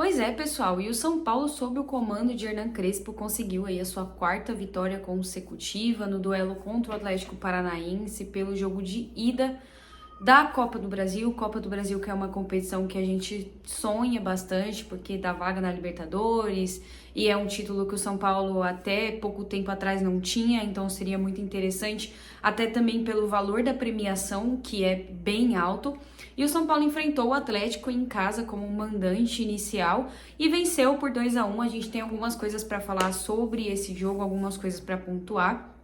Pois é, pessoal, e o São Paulo, sob o comando de Hernan Crespo, conseguiu aí a sua quarta vitória consecutiva no duelo contra o Atlético Paranaense pelo jogo de ida da Copa do Brasil. Copa do Brasil, que é uma competição que a gente sonha bastante, porque dá vaga na Libertadores, e é um título que o São Paulo até pouco tempo atrás não tinha, então seria muito interessante, até também pelo valor da premiação, que é bem alto. E o São Paulo enfrentou o Atlético em casa como mandante inicial e venceu por 2-1. A gente tem algumas coisas para falar sobre esse jogo, algumas coisas para pontuar.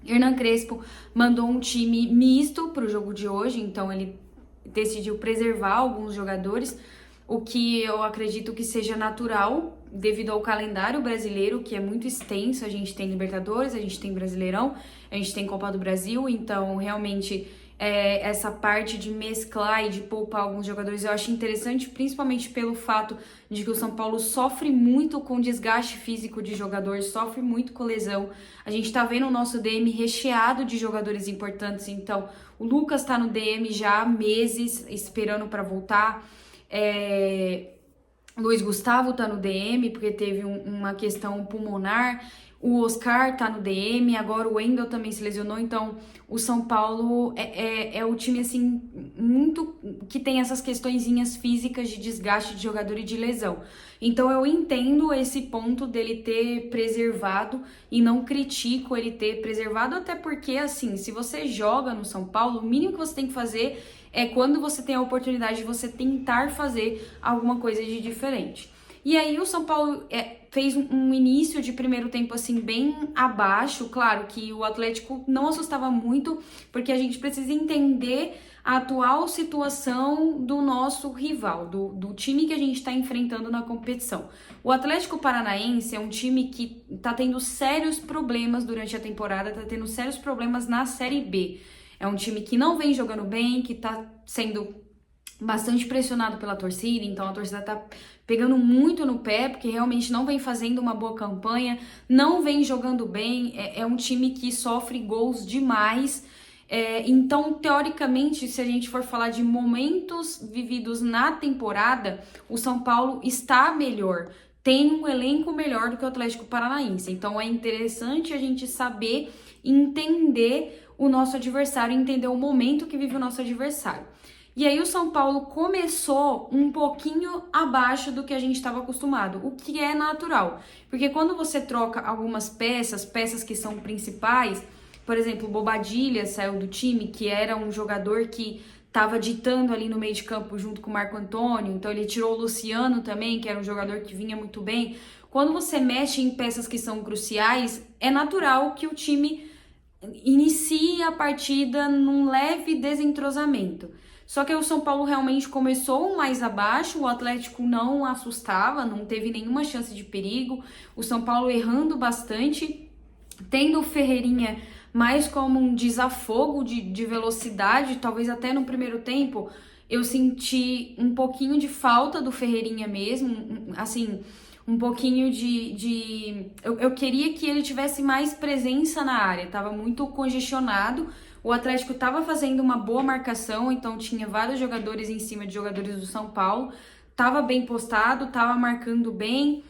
Hernan Crespo mandou um time misto para o jogo de hoje, então ele decidiu preservar alguns jogadores, o que eu acredito que seja natural devido ao calendário brasileiro, que é muito extenso. A gente tem Libertadores, a gente tem Brasileirão, a gente tem Copa do Brasil, então realmente essa parte de mesclar e de poupar alguns jogadores eu acho interessante, principalmente pelo fato de que o São Paulo sofre muito com desgaste físico de jogadores, sofre muito com lesão. A gente tá vendo o nosso DM recheado de jogadores importantes, então o Lucas tá no DM já há meses esperando para voltar. Luiz Gustavo tá no DM porque teve uma questão pulmonar. O Oscar tá no DM, agora o Wendel também se lesionou, então o São Paulo é o time, assim, muito que tem essas questõezinhas físicas de desgaste de jogador e de lesão. Então eu entendo esse ponto dele ter preservado e não critico ele ter preservado, até porque, assim, se você joga no São Paulo, o mínimo que você tem que fazer é quando você tem a oportunidade de você tentar fazer alguma coisa de diferente. E aí o São Paulo fez um início de primeiro tempo assim bem abaixo. Claro que o Atlético não assustava muito, porque a gente precisa entender a atual situação do nosso rival, do time que a gente está enfrentando na competição. O Atlético Paranaense é um time que está tendo sérios problemas durante a temporada, está tendo sérios problemas na Série B. É um time que não vem jogando bem, que está sendo bastante pressionado pela torcida, então a torcida tá pegando muito no pé, porque realmente não vem fazendo uma boa campanha, não vem jogando bem, é um time que sofre gols demais. Então, teoricamente, se a gente for falar de momentos vividos na temporada, o São Paulo está melhor, tem um elenco melhor do que o Atlético Paranaense, então é interessante a gente saber entender o nosso adversário, entender o momento que vive o nosso adversário. E aí o São Paulo começou um pouquinho abaixo do que a gente estava acostumado, o que é natural. Porque quando você troca algumas peças que são principais, por exemplo, o Bobadilla saiu do time, que era um jogador que estava ditando ali no meio de campo junto com o Marco Antônio, então ele tirou o Luciano também, que era um jogador que vinha muito bem. Quando você mexe em peças que são cruciais, é natural que o time inicie a partida num leve desentrosamento. Só que o São Paulo realmente começou mais abaixo, o Atlético não assustava, não teve nenhuma chance de perigo, o São Paulo errando bastante, tendo o Ferreirinha mais como um desafogo de velocidade, talvez até no primeiro tempo eu senti um pouquinho de falta do Ferreirinha mesmo, assim, um pouquinho eu queria que ele tivesse mais presença na área, tava muito congestionado. O Atlético estava fazendo uma boa marcação, então tinha vários jogadores em cima de jogadores do São Paulo. Tava bem postado, tava marcando bem.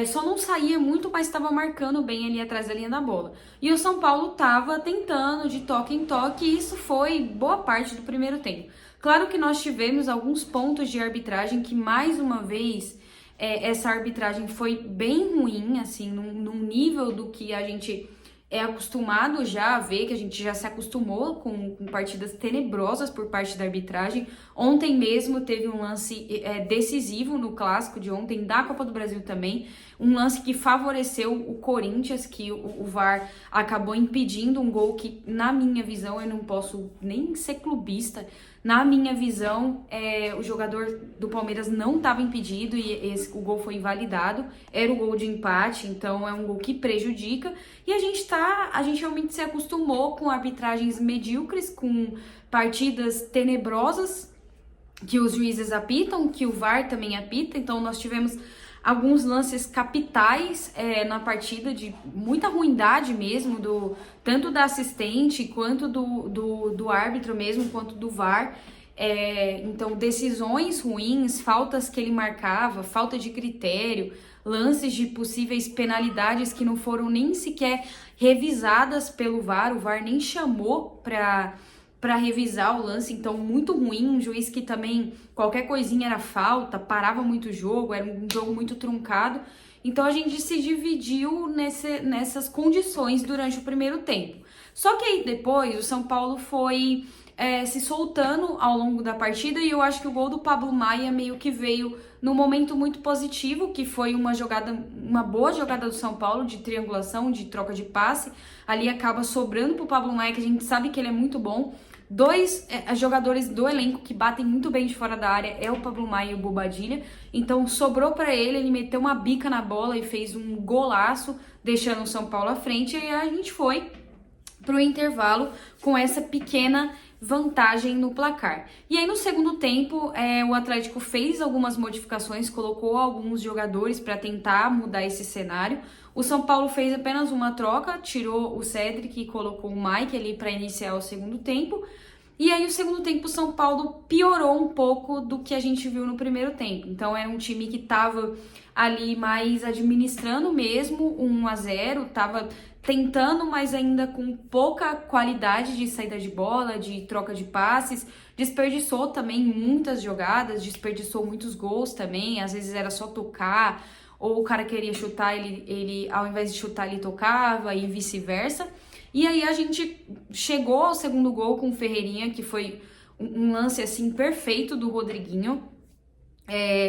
Só não saía muito, mas estava marcando bem ali atrás da linha da bola. E o São Paulo tava tentando de toque em toque, e isso foi boa parte do primeiro tempo. Claro que nós tivemos alguns pontos de arbitragem que, mais uma vez, essa arbitragem foi bem ruim, assim, num nível do que a gente é acostumado já a ver, que a gente já se acostumou com partidas tenebrosas por parte da arbitragem. Ontem mesmo teve um lance decisivo no clássico de ontem, da Copa do Brasil também, um lance que favoreceu o Corinthians, que o VAR acabou impedindo um gol que, na minha visão, eu não posso nem ser clubista, na minha visão, o jogador do Palmeiras não estava impedido e o gol foi invalidado. Era o gol de empate, então é um gol que prejudica. E a gente realmente se acostumou com arbitragens medíocres, com partidas tenebrosas que os juízes apitam, que o VAR também apita. Então nós tivemos alguns lances capitais na partida, de muita ruindade mesmo, tanto da assistente, quanto do árbitro mesmo, quanto do VAR. Então, decisões ruins, faltas que ele marcava, falta de critério, lances de possíveis penalidades que não foram nem sequer revisadas pelo VAR, o VAR nem chamou para revisar o lance, então muito ruim, um juiz que também qualquer coisinha era falta, parava muito o jogo, era um jogo muito truncado. Então a gente se dividiu nessas condições durante o primeiro tempo. Só que aí depois o São Paulo foi se soltando ao longo da partida e eu acho que o gol do Pablo Maia meio que veio num momento muito positivo, que foi uma boa jogada do São Paulo de triangulação, de troca de passe. Ali acaba sobrando pro Pablo Maia, que a gente sabe que ele é muito bom. Dois jogadores do elenco que batem muito bem de fora da área é o Pablo Maia e o Bobadilha. Então sobrou para ele meteu uma bica na bola e fez um golaço, deixando o São Paulo à frente. E a gente foi pro intervalo com essa pequena vantagem no placar. E aí no segundo tempo, o Atlético fez algumas modificações, colocou alguns jogadores para tentar mudar esse cenário. O São Paulo fez apenas uma troca, tirou o Cedric e colocou o Mike ali para iniciar o segundo tempo. E aí, o segundo tempo, o São Paulo piorou um pouco do que a gente viu no primeiro tempo. Então, era um time que estava ali mais administrando mesmo, 1-0, estava tentando, mas ainda com pouca qualidade de saída de bola, de troca de passes. Desperdiçou também muitas jogadas, desperdiçou muitos gols também. Às vezes era só tocar, ou o cara queria chutar, ele ao invés de chutar, ele tocava e vice-versa. E aí a gente chegou ao segundo gol com o Ferreirinha, que foi um lance assim perfeito do Rodriguinho.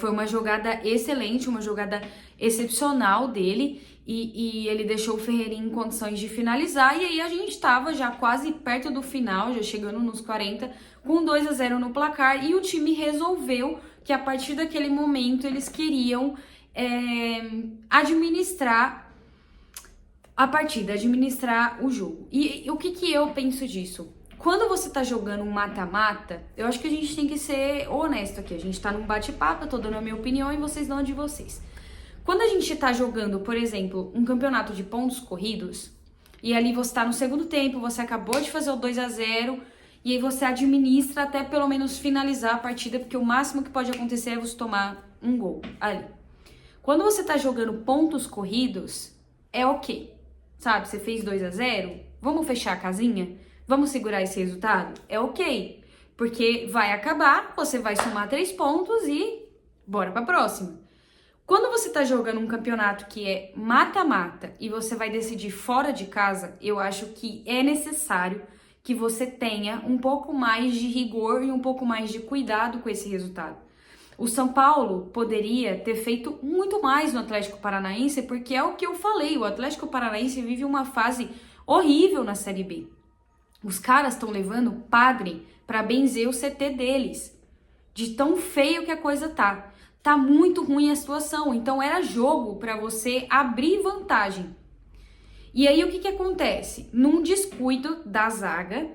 Foi uma jogada excelente, uma jogada excepcional dele. E ele deixou o Ferreirinha em condições de finalizar. E aí a gente estava já quase perto do final, já chegando nos 40, com 2-0 no placar. E o time resolveu que a partir daquele momento eles queriam administrar a partida, administrar o jogo. E o que eu penso disso? Quando você tá jogando um mata-mata, eu acho que a gente tem que ser honesto aqui. A gente tá num bate-papo, eu tô dando a minha opinião e vocês dão a de vocês. Quando a gente tá jogando, por exemplo, um campeonato de pontos corridos, e ali você tá no segundo tempo, você acabou de fazer o 2-0, e aí você administra até pelo menos finalizar a partida, porque o máximo que pode acontecer é você tomar um gol ali. Quando você tá jogando pontos corridos, é ok. Sabe, você fez 2-0, vamos fechar a casinha? Vamos segurar esse resultado? É ok, porque vai acabar, você vai somar 3 pontos e bora pra próxima. Quando você tá jogando um campeonato que é mata-mata e você vai decidir fora de casa, eu acho que é necessário que você tenha um pouco mais de rigor e um pouco mais de cuidado com esse resultado. O São Paulo poderia ter feito muito mais no Atlético Paranaense, porque é o que eu falei, o Atlético Paranaense vive uma fase horrível na Série B. Os caras estão levando padre para benzer o CT deles, de tão feio que a coisa tá. Tá muito ruim a situação, então era jogo para você abrir vantagem. E aí o que acontece? Num descuido da zaga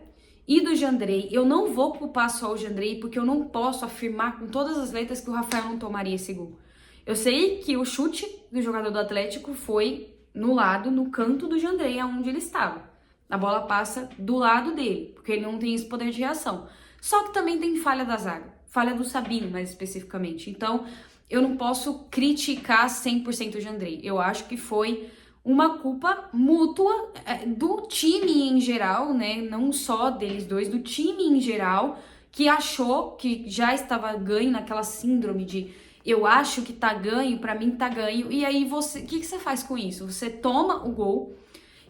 e do Jandrei, eu não vou culpar só o Jandrei, porque eu não posso afirmar com todas as letras que o Rafael não tomaria esse gol. Eu sei que o chute do jogador do Atlético foi no lado, no canto do Jandrei, aonde ele estava. A bola passa do lado dele, porque ele não tem esse poder de reação. Só que também tem falha da zaga, falha do Sabino mais especificamente. Então, eu não posso criticar 100% o Jandrei. Eu acho que foi uma culpa mútua do time em geral, né? Não só deles dois, do time em geral, que achou que já estava ganho naquela síndrome de eu acho que tá ganho, pra mim tá ganho. E aí você, o que você faz com isso? Você toma o gol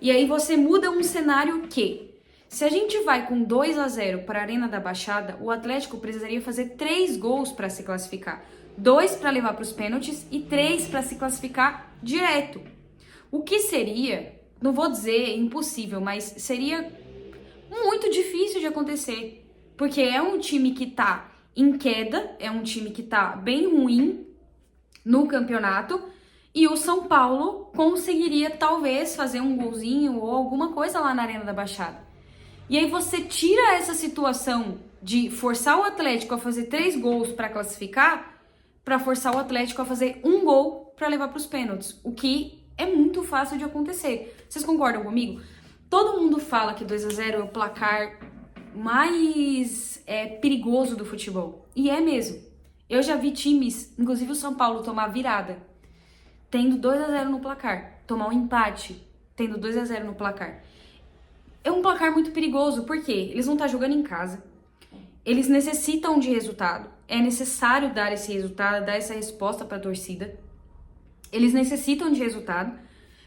e aí você muda um cenário que, se a gente vai com 2-0 para a Arena da Baixada, o Atlético precisaria fazer 3 gols para se classificar. 2 para levar para os pênaltis e 3 para se classificar direto. O que seria, não vou dizer impossível, mas seria muito difícil de acontecer. Porque é um time que tá em queda, é um time que tá bem ruim no campeonato. E o São Paulo conseguiria talvez fazer um golzinho ou alguma coisa lá na Arena da Baixada. E aí você tira essa situação de forçar o Atlético a fazer 3 gols para classificar, para forçar o Atlético a fazer 1 gol para levar para os pênaltis, o que é muito fácil de acontecer. Vocês concordam comigo? Todo mundo fala que 2-0 é o placar mais perigoso do futebol. E é mesmo. Eu já vi times, inclusive o São Paulo, tomar virada, tendo 2-0 no placar. Tomar um empate, tendo 2-0 no placar. É um placar muito perigoso, porque eles vão estar jogando em casa. Eles necessitam de resultado. É necessário dar esse resultado, dar essa resposta para a torcida. Eles necessitam de resultado.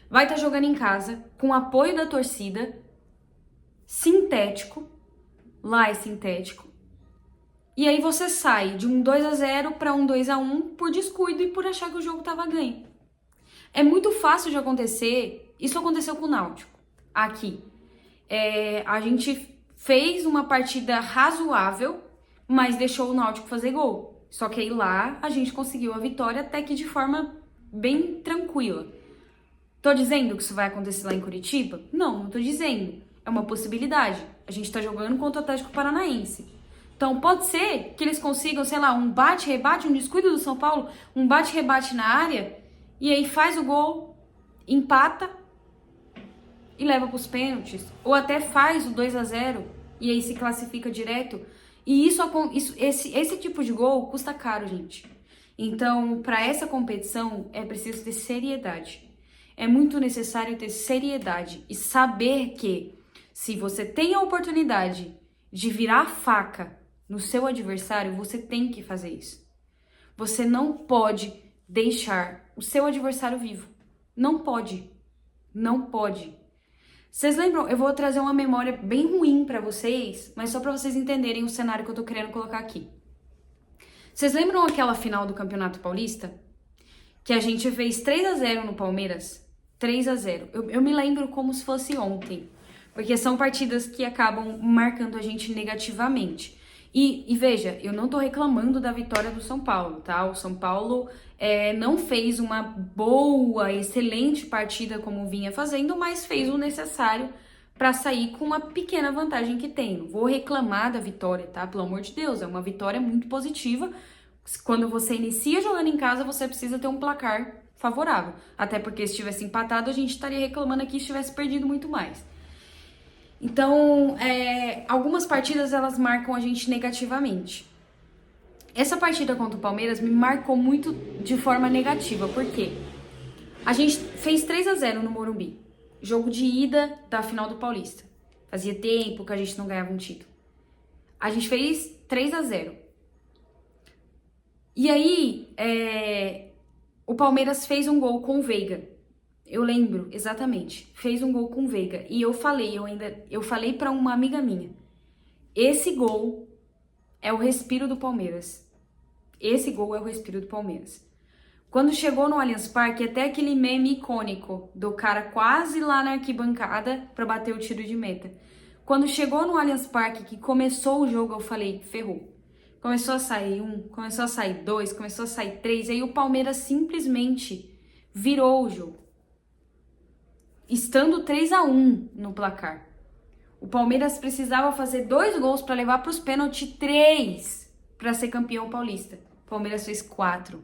Vai estar jogando em casa, com o apoio da torcida, sintético. Lá é sintético. E aí você sai de um 2-0 para um 2-1 por descuido e por achar que o jogo estava ganho. É muito fácil de acontecer. Isso aconteceu com o Náutico. Aqui. A gente fez uma partida razoável, mas deixou o Náutico fazer gol. Só que aí lá a gente conseguiu a vitória até que de forma bem tranquila. Tô dizendo que isso vai acontecer lá em Curitiba? Não tô dizendo. É uma possibilidade. A gente tá jogando contra o Atlético Paranaense. Então pode ser que eles consigam, sei lá, um bate-rebate, um descuido do São Paulo, um bate-rebate na área, e aí faz o gol, empata e leva pros pênaltis. Ou até faz o 2-0 e aí se classifica direto. E esse tipo de gol custa caro, gente. Então, para essa competição, é preciso ter seriedade. É muito necessário ter seriedade e saber que se você tem a oportunidade de virar faca no seu adversário, você tem que fazer isso. Você não pode deixar o seu adversário vivo. Não pode. Não pode. Vocês lembram? Eu vou trazer uma memória bem ruim pra vocês, mas só pra vocês entenderem o cenário que eu tô querendo colocar aqui. Vocês lembram aquela final do Campeonato Paulista? Que a gente fez 3-0 no Palmeiras? 3-0. Eu me lembro como se fosse ontem. Porque são partidas que acabam marcando a gente negativamente. E veja, eu não tô reclamando da vitória do São Paulo, tá? O São Paulo não fez uma boa, excelente partida como vinha fazendo, mas fez o necessário para sair com uma pequena vantagem que tem. Não vou reclamar da vitória, tá? Pelo amor de Deus, é uma vitória muito positiva. Quando você inicia jogando em casa, você precisa ter um placar favorável. Até porque se tivesse empatado, a gente estaria reclamando aqui se tivesse perdido muito mais. Então, algumas partidas elas marcam a gente negativamente. Essa partida contra o Palmeiras me marcou muito de forma negativa, porque a gente fez 3-0 no Morumbi, jogo de ida da final do Paulista. Fazia tempo que a gente não ganhava um título. A gente fez 3-0. E aí, o Palmeiras fez um gol com o Veiga. Eu lembro, exatamente. Fez um gol com o Veiga. E eu falei pra uma amiga minha. Esse gol é o respiro do Palmeiras. Esse gol é o respiro do Palmeiras. Quando chegou no Allianz Parque, até aquele meme icônico do cara quase lá na arquibancada pra bater o tiro de meta. Quando chegou no Allianz Parque, que começou o jogo, eu falei, ferrou. Começou a sair 1, começou a sair 2, começou a sair 3. Aí o Palmeiras simplesmente virou o jogo. Estando 3-1 no placar. O Palmeiras precisava fazer 2 gols para levar para os pênaltis, 3 para ser campeão paulista. O Palmeiras fez 4.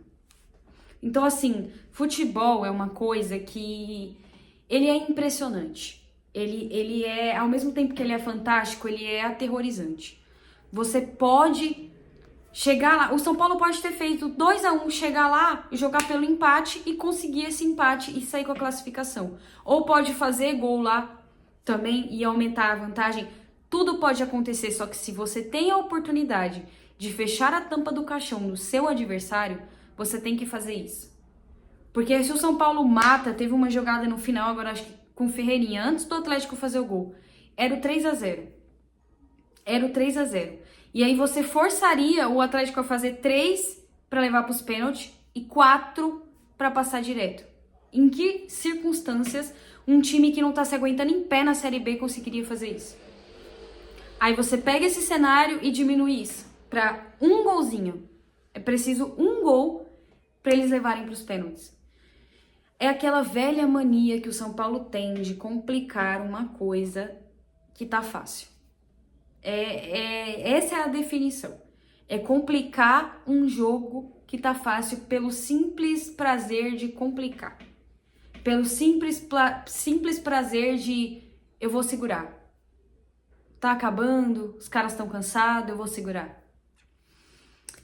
Então, assim, futebol é uma coisa que ele é impressionante. Ele é, ao mesmo tempo que ele é fantástico, ele é aterrorizante. Você pode chegar lá, o São Paulo pode ter feito 2-1, chegar lá e jogar pelo empate e conseguir esse empate e sair com a classificação. Ou pode fazer gol lá também e aumentar a vantagem. Tudo pode acontecer, só que se você tem a oportunidade de fechar a tampa do caixão no seu adversário, você tem que fazer isso. Porque se o São Paulo mata, teve uma jogada no final, agora acho que com o Ferreirinha, antes do Atlético fazer o gol, era o 3-0. Era o 3-0. E aí você forçaria o Atlético a fazer 3 para levar para os pênaltis e 4 para passar direto. Em que circunstâncias um time que não tá se aguentando em pé na Série B conseguiria fazer isso? Aí você pega esse cenário e diminui isso para um golzinho. É preciso um gol para eles levarem para os pênaltis. É aquela velha mania que o São Paulo tem de complicar uma coisa que tá fácil. Essa é a definição. É complicar um jogo que tá fácil pelo simples prazer de complicar. Pelo simples prazer de eu vou segurar. tá acabando, os caras estão cansados, eu vou segurar.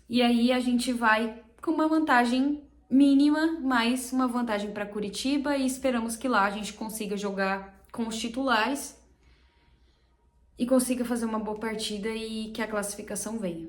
E aí a gente vai com uma vantagem mínima, mais uma vantagem para Curitiba e esperamos que lá a gente consiga jogar com os titulares e consiga fazer uma boa partida e que a classificação venha.